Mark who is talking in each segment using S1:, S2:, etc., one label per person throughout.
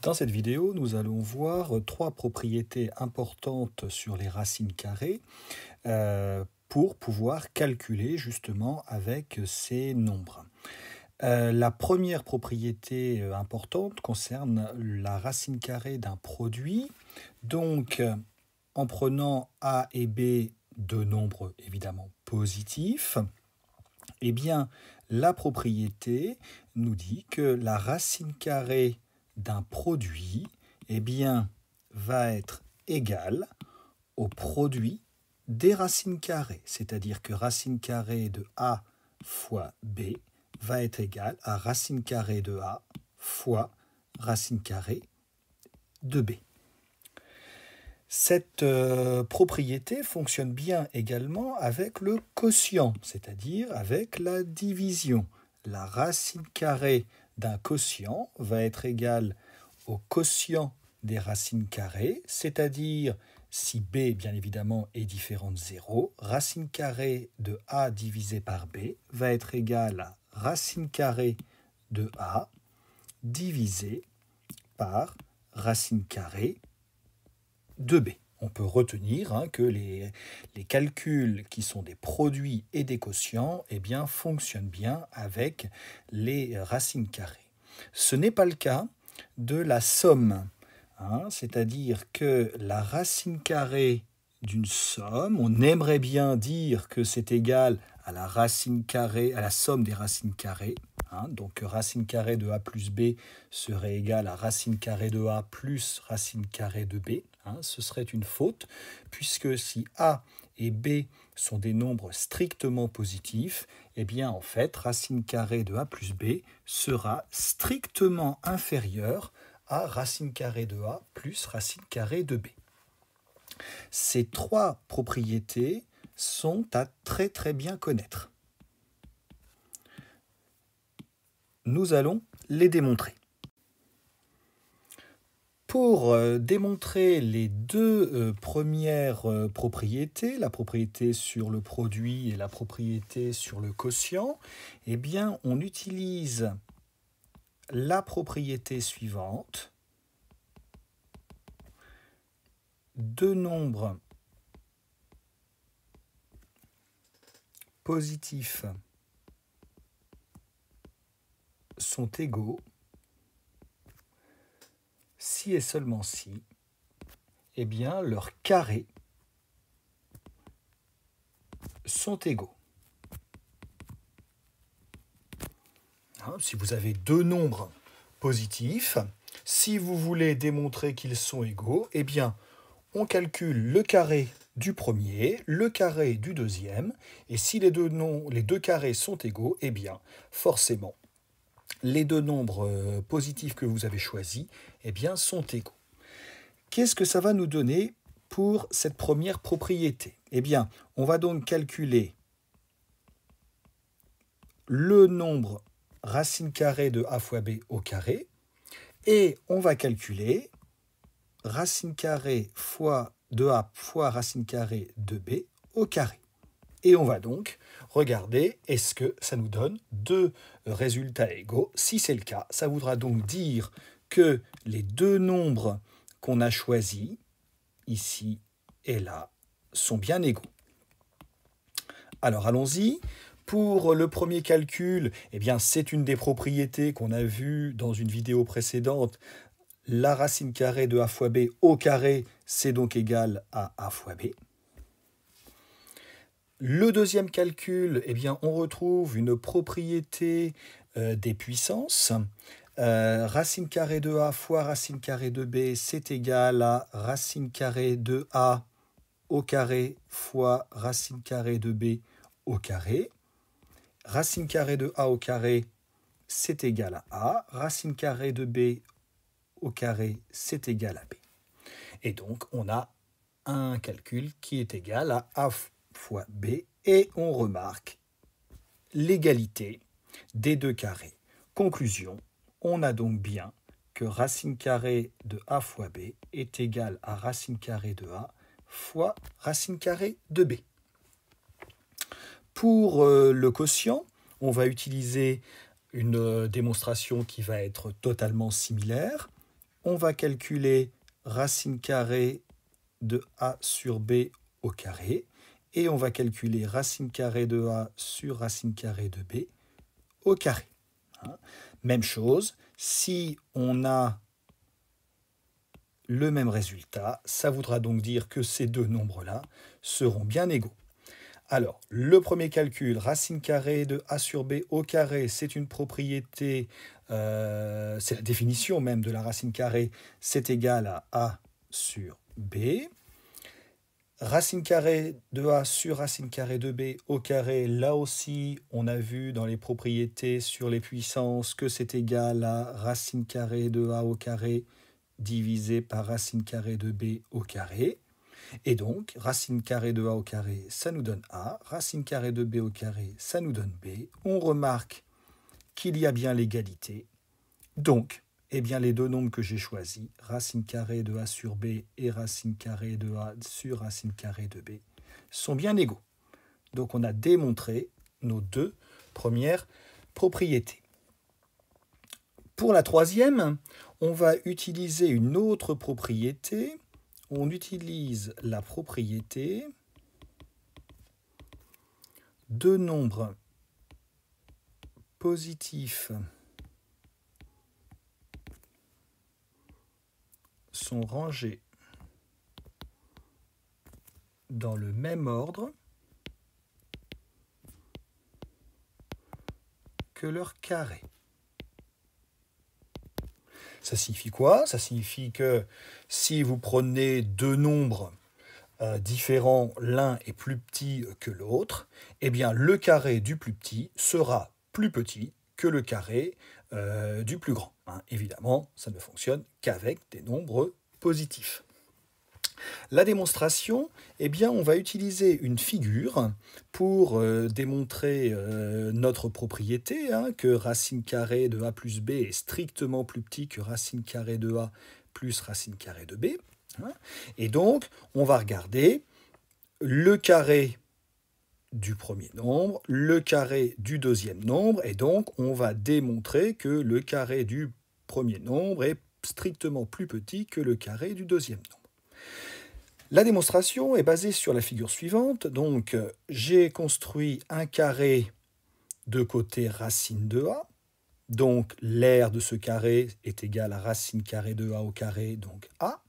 S1: Dans cette vidéo, nous allons voir trois propriétés importantes sur les racines carrées pour pouvoir calculer justement avec ces nombres. La première propriété importante concerne la racine carrée d'un produit. Donc, en prenant A et B, deux nombres évidemment positifs, eh bien, la propriété nous dit que la racine carrée d'un produit eh bien, va être égale au produit des racines carrées. C'est-à-dire que racine carrée de A fois B va être égale à racine carrée de A fois racine carrée de B. Cette propriété fonctionne bien également avec le quotient, c'est-à-dire avec la division. La racine carrée d'un quotient va être égale au quotient des racines carrées, c'est-à-dire si b, bien évidemment, est différent de 0, racine carrée de a divisé par b va être égale à racine carrée de a divisé par racine carrée de b. On peut retenir que les calculs qui sont des produits et des quotients eh bien, fonctionnent bien avec les racines carrées. Ce n'est pas le cas de la somme, c'est-à-dire que la racine carrée d'une somme, on aimerait bien dire que c'est égal à la racine carrée, à la somme des racines carrées. Donc racine carrée de a plus b serait égal à racine carrée de a plus racine carrée de b. Ce serait une faute, puisque si a et b sont des nombres strictement positifs, eh bien en fait, racine carrée de a plus b sera strictement inférieure à racine carrée de a plus racine carrée de b. Ces trois propriétés sont à très bien connaître. Nous allons les démontrer. Pour démontrer les deux premières propriétés, la propriété sur le produit et la propriété sur le quotient, eh bien, on utilise la propriété suivante. Deux nombres positifs sont égaux si et seulement si, eh bien, leurs carrés sont égaux. Si vous avez deux nombres positifs, si vous voulez démontrer qu'ils sont égaux, eh bien, on calcule le carré du premier, le carré du deuxième, et si les deux carrés sont égaux, eh bien, forcément, les deux nombres positifs que vous avez choisis eh bien, sont égaux. Qu'est-ce que ça va nous donner pour cette première propriété? Eh bien, on va donc calculer le nombre racine carrée de a fois b au carré, et on va calculer racine carrée fois de a fois racine carrée de b au carré. Et on va donc regarder est-ce que ça nous donne deux résultats égaux. Si c'est le cas, ça voudra donc dire que les deux nombres qu'on a choisis, ici et là, sont bien égaux. Alors allons-y. Pour le premier calcul, eh bien, c'est une des propriétés qu'on a vues dans une vidéo précédente. La racine carrée de a fois b au carré, c'est donc égal à a fois b. Le deuxième calcul, eh bien, on retrouve une propriété des puissances. Racine carrée de a fois racine carrée de b, c'est égal à racine carrée de a au carré fois racine carrée de b au carré. Racine carrée de a au carré, c'est égal à a. Racine carrée de b au carré, c'est égal à b. Et donc, on a un calcul qui est égal à a fois b, et on remarque l'égalité des deux carrés. Conclusion, on a donc bien que racine carrée de a fois b est égal à racine carrée de a fois racine carrée de b. Pour le quotient, on va utiliser une démonstration qui va être totalement similaire. on va calculer racine carrée de a sur b au carré, et on va calculer racine carrée de a sur racine carrée de b au carré. Même chose, si on a le même résultat, ça voudra donc dire que ces deux nombres-là seront bien égaux. Alors, le premier calcul, racine carrée de a sur b au carré, c'est une propriété, c'est la définition même de la racine carrée, c'est égal à a sur b. Racine carrée de a sur racine carrée de b au carré, là aussi, on a vu dans les propriétés sur les puissances que c'est égal à racine carrée de a au carré divisé par racine carrée de b au carré. Et donc, racine carrée de a au carré, ça nous donne a. Racine carrée de b au carré, ça nous donne b. On remarque qu'il y a bien l'égalité. Donc, eh bien, les deux nombres que j'ai choisis, racine carrée de a sur b et racine carrée de a sur racine carrée de b, sont bien égaux. Donc, on a démontré nos deux premières propriétés. Pour la troisième, on va utiliser une autre propriété. On utilise la propriété deux nombres positifs sont rangés dans le même ordre que leur carré. Ça signifie quoi? Ça signifie que si vous prenez deux nombres différents, l'un est plus petit que l'autre, eh bien le carré du plus petit sera plus petit que le carré du plus grand. Évidemment, ça ne fonctionne qu'avec des nombres positifs. La démonstration, eh bien, on va utiliser une figure pour démontrer notre propriété, que racine carrée de a plus b est strictement plus petit que racine carrée de a plus racine carrée de b. Et donc, on va regarder le carré du premier nombre, le carré du deuxième nombre, et donc on va démontrer que le carré du premier nombre est strictement plus petit que le carré du deuxième nombre. La démonstration est basée sur la figure suivante. Donc, j'ai construit un carré de côté racine de a. Donc, l'aire de ce carré est égal à racine carrée de a au carré, donc a.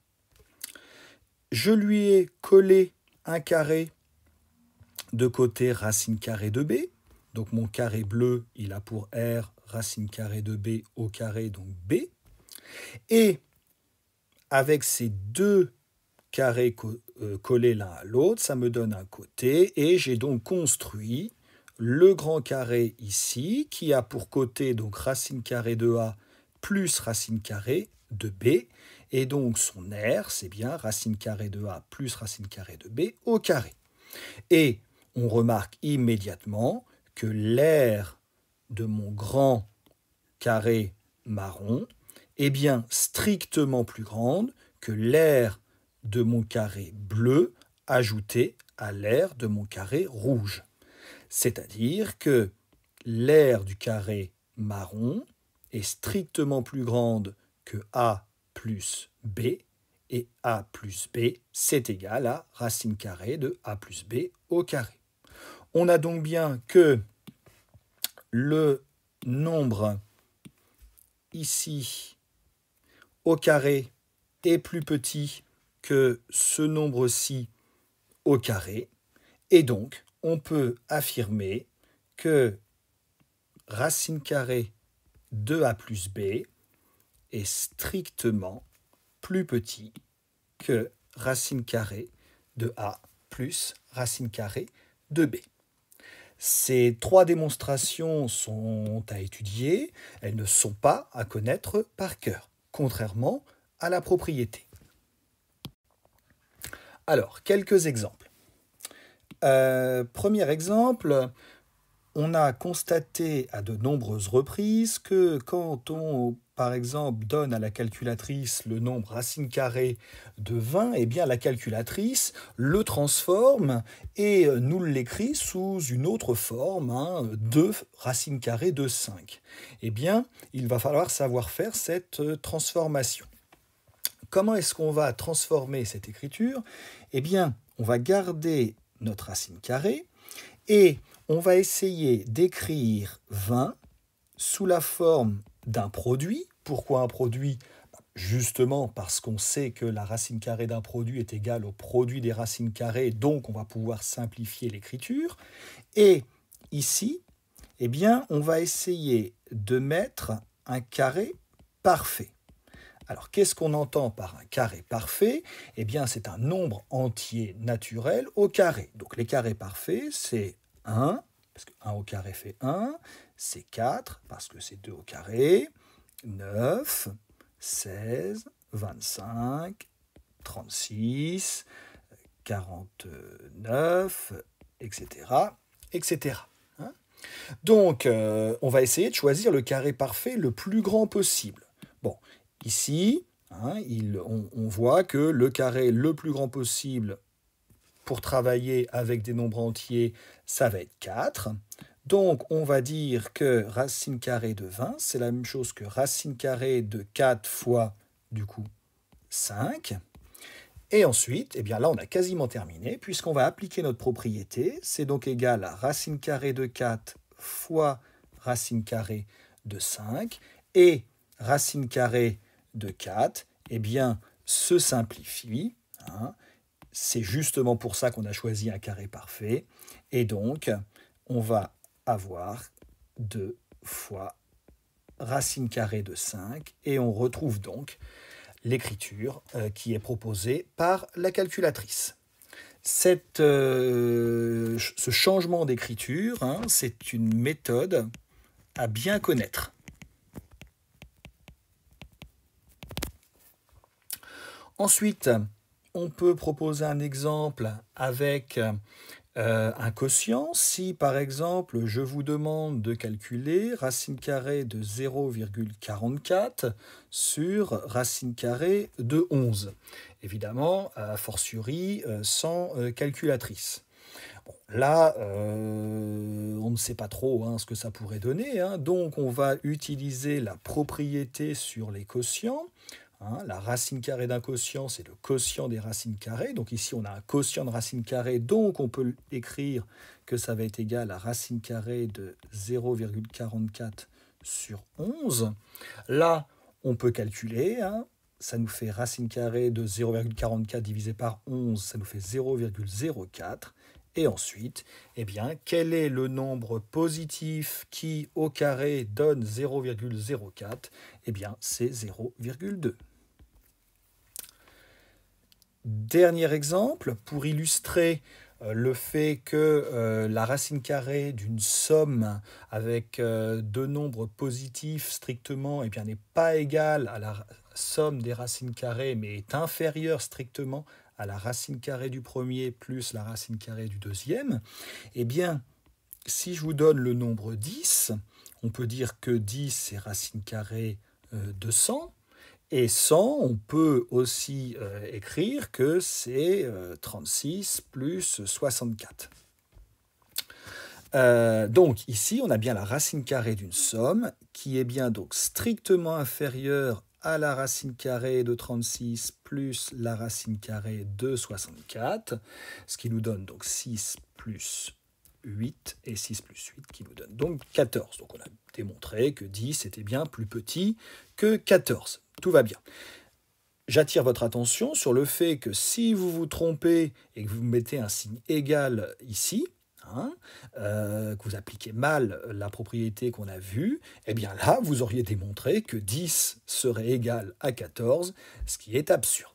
S1: Je lui ai collé un carré de côté racine carrée de b. Donc, mon carré bleu, il a pour R racine carrée de b au carré, donc b. Et avec ces deux carrés collés l'un à l'autre, ça me donne un côté, et j'ai donc construit le grand carré ici, qui a pour côté donc racine carrée de a plus racine carrée de b, et donc son R, c'est bien racine carrée de a plus racine carrée de b au carré. Et on remarque immédiatement que l'aire de mon grand carré marron est bien strictement plus grande que l'aire de mon carré bleu ajouté à l'aire de mon carré rouge. C'est-à-dire que l'aire du carré marron est strictement plus grande que a plus b, et a plus b, c'est égal à racine carrée de a plus b au carré. On a donc bien que le nombre ici au carré est plus petit que ce nombre-ci au carré, et donc on peut affirmer que racine carrée de a plus b est strictement plus petit que racine carrée de a plus racine carrée de b. Ces trois démonstrations sont à étudier, elles ne sont pas à connaître par cœur, contrairement à la propriété. Alors, quelques exemples. Premier exemple, on a constaté à de nombreuses reprises que quand on, par exemple, donne à la calculatrice le nombre racine carrée de 20, eh bien la calculatrice le transforme et nous l'écrit sous une autre forme, 2 racine carrée de 5. Eh bien, il va falloir savoir faire cette transformation. comment est-ce qu'on va transformer cette écriture? Eh bien, on va garder notre racine carrée et on va essayer d'écrire 20 sous la forme d'un produit. Pourquoi un produit? Justement parce qu'on sait que la racine carrée d'un produit est égale au produit des racines carrées, donc on va pouvoir simplifier l'écriture. Et ici, eh bien, on va essayer de mettre un carré parfait. Alors, qu'est-ce qu'on entend par un carré parfait? Eh bien, c'est un nombre entier naturel au carré. Donc, les carrés parfaits, c'est 1, parce que 1 au carré fait 1, c'est 4, parce que c'est 2 au carré, 9, 16, 25, 36, 49, etc., etc. Donc, on va essayer de choisir le carré parfait le plus grand possible. Bon, ici, on voit que le carré le plus grand possible pour travailler avec des nombres entiers, ça va être 4. Donc, on va dire que racine carrée de 20, c'est la même chose que racine carrée de 4 fois, du coup, 5. Et ensuite, eh bien là, on a quasiment terminé, puisqu'on va appliquer notre propriété. C'est donc égal à racine carrée de 4 fois racine carrée de 5. Et racine carrée de 4, eh bien, se simplifie. C'est justement pour ça qu'on a choisi un carré parfait. Et donc, on va avoir 2 fois racine carrée de 5. Et on retrouve donc l'écriture qui est proposée par la calculatrice. Ce changement d'écriture, c'est une méthode à bien connaître. Ensuite, on peut proposer un exemple avec un quotient. Si par exemple je vous demande de calculer racine carrée de 0,44 sur racine carrée de 11, évidemment a fortiori sans calculatrice. Bon, là, on ne sait pas trop ce que ça pourrait donner, donc on va utiliser la propriété sur les quotients. La racine carrée d'un quotient, c'est le quotient des racines carrées. Donc ici, on a un quotient de racine carrée, donc on peut écrire que ça va être égal à racine carrée de 0,44 sur 11. Là, on peut calculer. Ça nous fait racine carrée de 0,44 divisé par 11, ça nous fait 0,04. Et ensuite, eh bien, quel est le nombre positif qui, au carré, donne 0,04? Eh bien, c'est 0,2. Dernier exemple, pour illustrer le fait que la racine carrée d'une somme avec deux nombres positifs strictement eh bien, n'est pas égale à la somme des racines carrées, mais est inférieure strictement à la racine carrée du premier plus la racine carrée du deuxième, eh bien, si je vous donne le nombre 10, on peut dire que 10, c'est racine carrée de 100. Et 100, on peut aussi écrire que c'est 36 plus 64. Donc ici, on a bien la racine carrée d'une somme qui est bien donc strictement inférieure à la racine carrée de 36 plus la racine carrée de 64, ce qui nous donne donc 6 plus 8 et 6 plus 8 qui nous donne donc 14. Donc on a démontré que 10 était bien plus petit que 14. Tout va bien. J'attire votre attention sur le fait que si vous vous trompez et que vous mettez un signe égal ici, que vous appliquez mal la propriété qu'on a vue, eh bien là, vous auriez démontré que 10 serait égal à 14, ce qui est absurde.